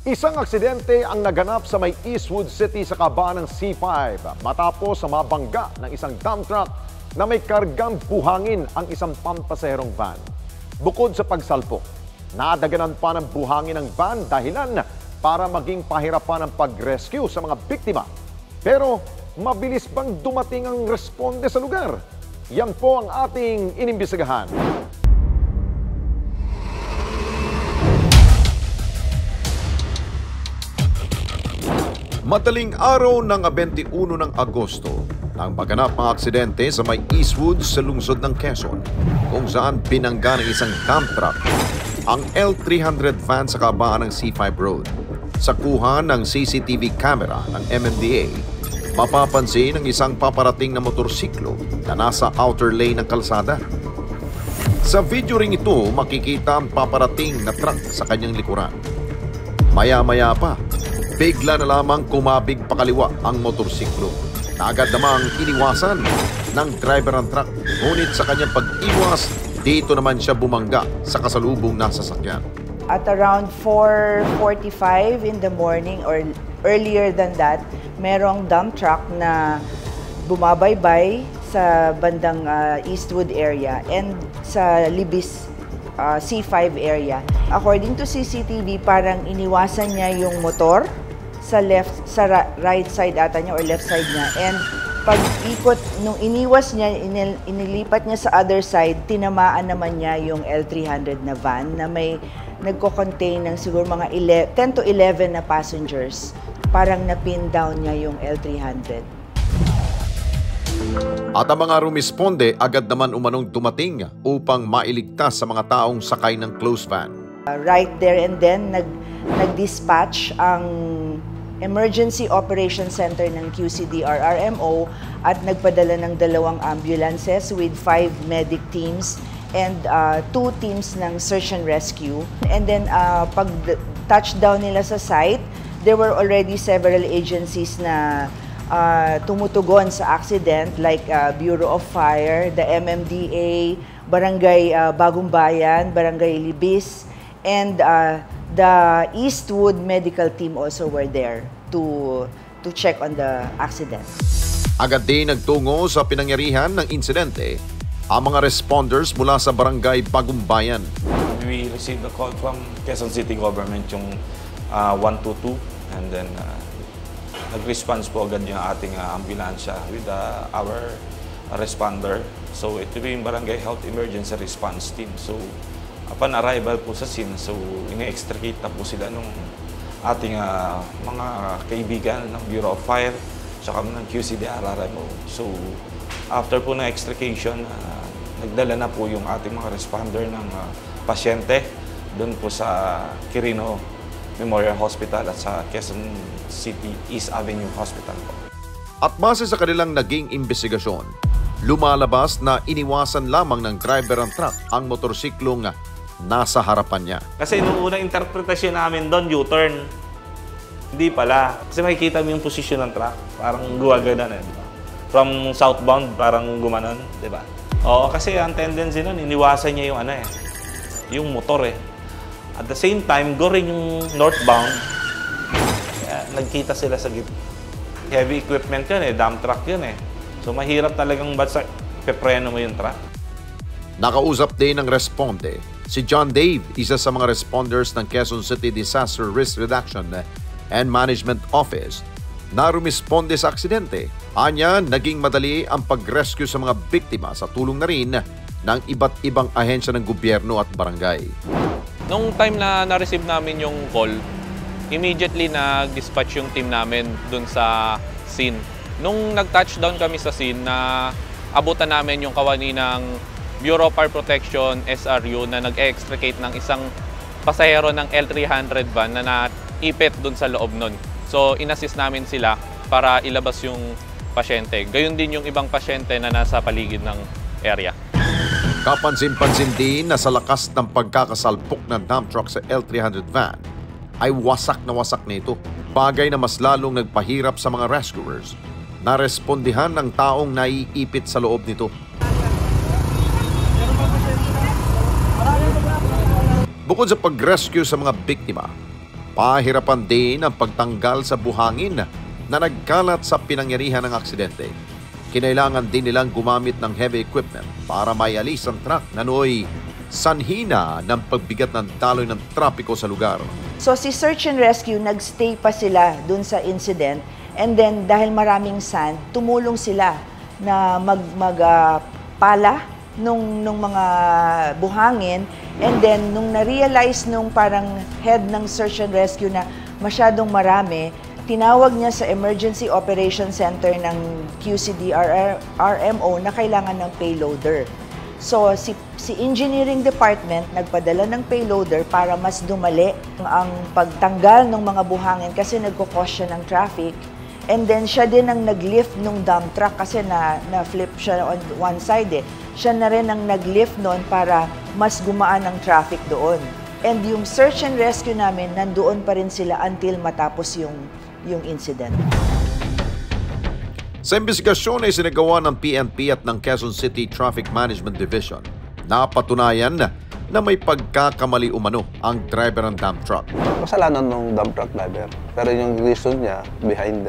Isang aksidente ang naganap sa may Eastwood City sa kabaan ng C5 matapos mabangga ng isang dump truck na may kargang buhangin ang isang pampasaherong van. Bukod sa pagsalpok, nadaganan pa ng buhangin ng van dahilan para maging pahirapan ang pag-rescue sa mga biktima. Pero mabilis bang dumating ang responde sa lugar? Yan po ang ating inimbestigahan. Madaling araw ng 21 ng Agosto nang maganap ang aksidente sa may Eastwood sa lungsod ng Quezon, kung saan binangga ng isang dump truck ang L300 van sa kabaan ng C5 Road. Sa kuha ng CCTV camera ng MMDA, mapapansin ang isang paparating na motorsiklo na nasa outer lane ng kalsada. Sa video ring ito, makikita ang paparating na truck sa kanyang likuran. Maya-maya pa, bigla na lamang kumabig pakaliwa ang motorsiklo na agad namang iniwasan ng driver ng truck. Ngunit sa kanyang pag-iwas, dito naman siya bumangga sa kasalubong na sasakyan. At around 4:45 in the morning or earlier than that, merong dump truck na bumabaybay sa bandang Eastwood area and sa Libis C5 area. According to CCTV, parang iniwasan niya yung motor sa right side ata niya or left side niya, and pag-ikot nung iniwas niya, inilipat niya sa other side, tinamaan naman niya yung L300 na van na may nagko-contain ng siguro mga 10 to 11 na passengers. Parang na-pin down niya yung L300. At ang mga rumisponde agad naman umanong dumating upang mailigtas sa mga taong sakay ng closed van. Right there and then, nag-dispatch ang Emergency Operations Center ng QCDR-RMO at nagpadala ng 2 ambulances with 5 medic teams and 2 teams ng search and rescue. And then pag touchdown nila sa site, there were already several agencies na tumutugon sa accident like Bureau of Fire, the MMDA, Barangay Bagong Bayan, Barangay Libis, and the Eastwood medical team also were there to check on the accident. Agad din nagtungo sa pinangyarihan ng insidente ang mga responders mula sa Barangay Bagong Bayan. We received a call from Quezon City Government yung 122, and then nag-response po agad yung ating ambulansya with our responder. So ito yung Barangay Health Emergency Response Team. So upon arrival po sa scene, so ina-extricate na po sila nung ating mga kaibigan ng Bureau of Fire tsaka ng QCDR-RMO. So after po ng extrication, nagdala na po yung ating mga responder ng pasyente doon po sa Quirino Memorial Hospital at sa Quezon City East Avenue Hospital po. At base sa kanilang naging investigasyon, lumalabas na iniwasan lamang ng driver ng truck ang motorsiklong nasa harapan niya. Kasi nung unang interpretasyon namin doon, U-turn. Hindi pala. Kasi makikita mo yung posisyon ng truck. Parang guwaganan eh. Diba? From southbound, parang gumanon. Diba? Oo, kasi ang tendency nun, iniwasan niya yung yung motor eh. At the same time, go rin yung northbound. Kaya, nagkita sila sa gitna. Heavy equipment yun eh. Dump truck yun eh. So mahirap talagang basta pepreno mo yung truck. Nakausap din ng responde si John Dave, isa sa mga responders ng Quezon City Disaster Risk Reduction and Management Office na rumisponde sa aksidente. Anya, naging madali ang pag-rescue sa mga biktima sa tulong na rin ng iba't ibang ahensya ng gobyerno at barangay. Nung time na na-receive namin yung call, immediately nag-dispatch yung team namin dun sa scene. Nung nag-touchdown kami sa scene, na abutan namin yung kawani ng Bureau of Fire Protection, SRU, na nag-extricate ng isang pasahero ng L300 van na naipit dun sa loob nun. So, inassist namin sila para ilabas yung pasyente. Gayon din yung ibang pasyente na nasa paligid ng area. Kapansin-pansin din na sa lakas ng pagkakasalpok ng dump truck sa L300 van, ay wasak na ito. Bagay na mas lalong nagpahirap sa mga rescuers na respondihan ng taong naiipit sa loob nito. Bukod sa pag-rescue sa mga biktima, Pahirapan din ang pagtanggal sa buhangin na nagkalat sa pinangyarihan ng aksidente. Kinailangan din nilang gumamit ng heavy equipment para maialis ang truck na nooy sanhina ng pagbigat ng daloy ng trapiko sa lugar. So si Search and Rescue, nagstay pa sila dun sa incident, and then dahil maraming sand, tumulong sila na pala nung mga buhangin, and then nung na-realize nung parang head ng Search and Rescue na masyadong marami, tinawag niya sa Emergency Operations Center ng QCD-RMO na kailangan ng payloader. So, si Engineering Department nagpadala ng payloader para mas dumali ang pagtanggal ng mga buhangin kasi nagkukos siya ng traffic. And then, siya din ang nag-lift ng dump truck kasi na-flip siya on one side eh. Siya na rin ang nag-lift noon para mas gumaan ang traffic doon. And yung search and rescue namin, nandoon pa rin sila until matapos yung incident. Sa imbestigasyon ay sinagawa ng PNP at ng Quezon City Traffic Management Division, napatunayan na may pagkakamali umano ang driver ng dump truck. Kasalanan ng dump truck driver. Pero yung reason niya behind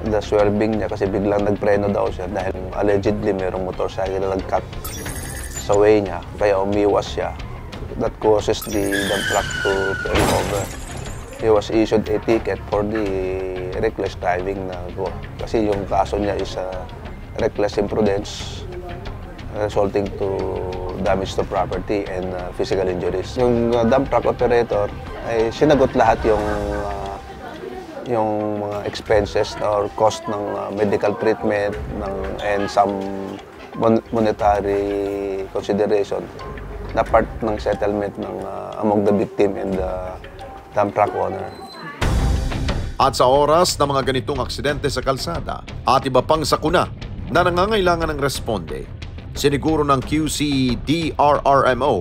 the swerving niya kasi biglang nagpreno daw siya dahil allegedly mayroong motorcycle na nag-cut sa way niya, kaya umiwas siya. That causes the dump truck to turn over. He was issued a ticket for the reckless driving na kasi yung kaso niya is reckless imprudence resulting to damage to property and physical injuries. Yung dump truck operator ay sinagot lahat yung mga expenses or cost ng medical treatment and some monetary consideration na part ng settlement ng among the victim and the dump truck owner. At sa oras ng mga ganitong aksidente sa kalsada at iba pang sakuna na nangangailangan ng responde, siniguro ng QCD-RMO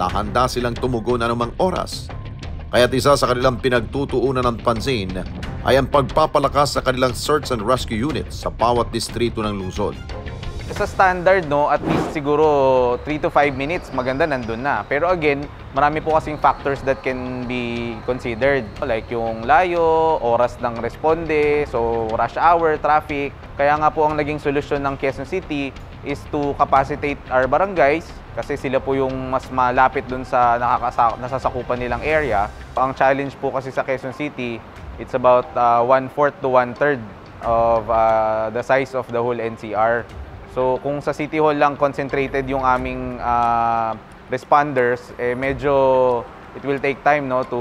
na handa silang tumugon anumang oras. Kaya't isa sa kanilang pinagtutuunan ng pansin ay ang pagpapalakas sa kanilang search and rescue units sa bawat distrito ng lungsod. Sa standard, no, at least siguro 3 to 5 minutes, maganda nandun na. Pero again, marami po kasing factors that can be considered. Like yung layo, oras ng responde, so rush hour, traffic. Kaya nga po ang naging solusyon ng Quezon City is to capacitate our barangays kasi sila po yung mas malapit dun sa nasasakupan nilang area. Ang challenge po kasi sa Quezon City, it's about 1/4 to 1/3 of the size of the whole NCR. So kung sa City Hall lang concentrated yung aming responders, medyo it will take time, no, to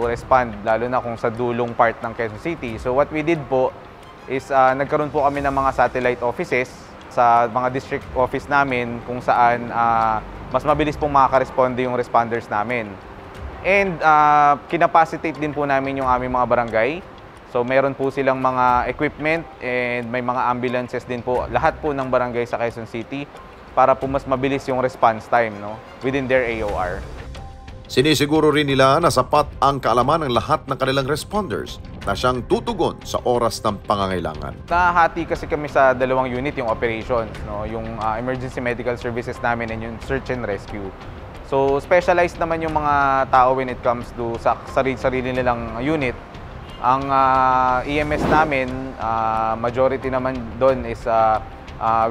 respond, lalo na kung sa dulong part ng Quezon City. So what we did po is nagkaroon po kami ng mga satellite offices sa mga district office namin kung saan mas mabilis pong makaka-responde yung responders namin. And kinapacitate din po namin yung aming mga barangay. So meron po silang mga equipment and may mga ambulances din po, lahat po ng barangay sa Quezon City para po mas mabilis yung response time, no, within their AOR. Sinisiguro rin nila na sapat ang kaalaman ng lahat ng kanilang responders na siyang tutugon sa oras ng pangangailangan. Nahati kasi kami sa dalawang unit yung operations, no, yung emergency medical services namin and yung search and rescue. So specialized naman yung mga tao when it comes to sa sarili nilang unit. Ang EMS namin, majority naman doon is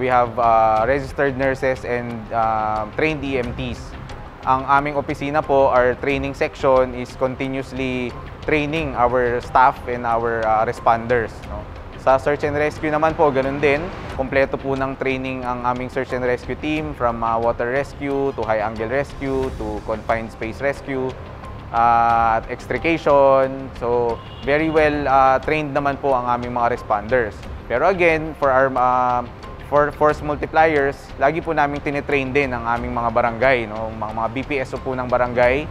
we have registered nurses and trained EMTs. Ang aming opisina po, our training section is continuously training our staff and our responders, no? Sa search and rescue naman po, ganun din. Kompleto po ng training ang aming search and rescue team from water rescue to high angle rescue to confined space rescue. At extrication. So, very well trained naman po ang aming mga responders. Pero again, for our for force multipliers, lagi po namin tinitrain din ang aming mga barangay, no? Mga BPSO po ng barangay,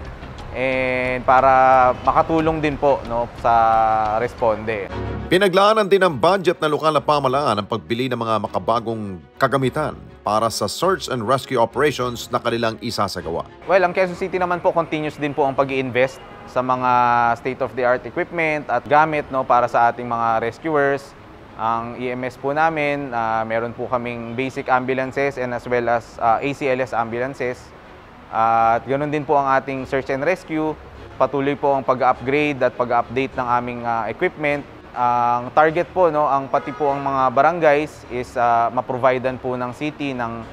and para makatulong din po, no, sa responde. Pinaglaanan din ng budget ng lokal na pamahalaan ang pagbili ng mga makabagong kagamitan para sa search and rescue operations na kanilang isasagawa. Well, ang Quezon City naman po, continuous din po ang pag-i-invest sa mga state-of-the-art equipment at gamit, no, para sa ating mga rescuers. Ang EMS po namin, meron po kaming basic ambulances and as well as ACLS ambulances. At ganoon din po ang ating search and rescue. Patuloy po ang pag-upgrade at pag-update ng aming equipment. Ang target po, no, ang pati po ang mga barangays is ma-providean po ng city ng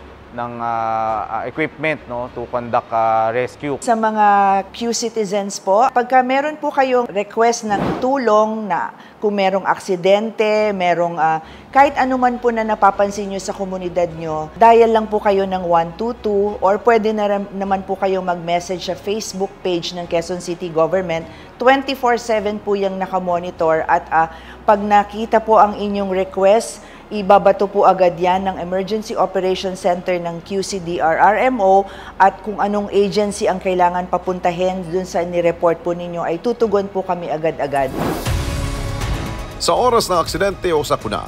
equipment, no, to conduct rescue. Sa mga Q-citizens po, pagka meron po kayong request ng tulong na kung merong aksidente, merong kahit anuman po na napapansin nyo sa komunidad nyo, dial lang po kayo ng 122 or pwede naman po kayong mag-message sa Facebook page ng Quezon City Government. 24/7 po yung nakamonitor at pag nakita po ang inyong request, ibabato po agad yan ng Emergency Operations Center ng QCDR-RMO at kung anong agency ang kailangan papuntahin dun sa nireport po ninyo ay tutugon po kami agad-agad. Sa oras ng aksidente o sakuna,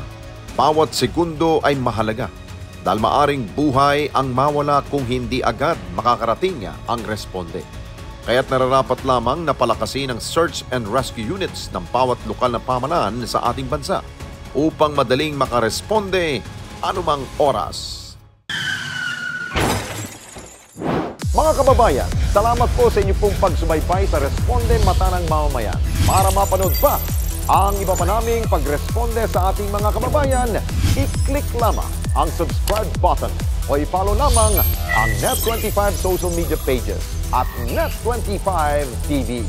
bawat segundo ay mahalaga dahil maaring buhay ang mawala kung hindi agad makakarating ang responde. Kaya't nararapat lamang na palakasin ang search and rescue units ng bawat lokal na pamahalaan sa ating bansa upang madaling makaresponde anumang oras. Mga kababayan, salamat po sa inyong pong pagsubaybay sa Responde Mata ng Mamamayan. Para mapanood pa ang iba pa naming pagresponde sa ating mga kababayan, i-click lamang ang subscribe button o i-follow lamang ang Net25 social media pages at Net25 TV.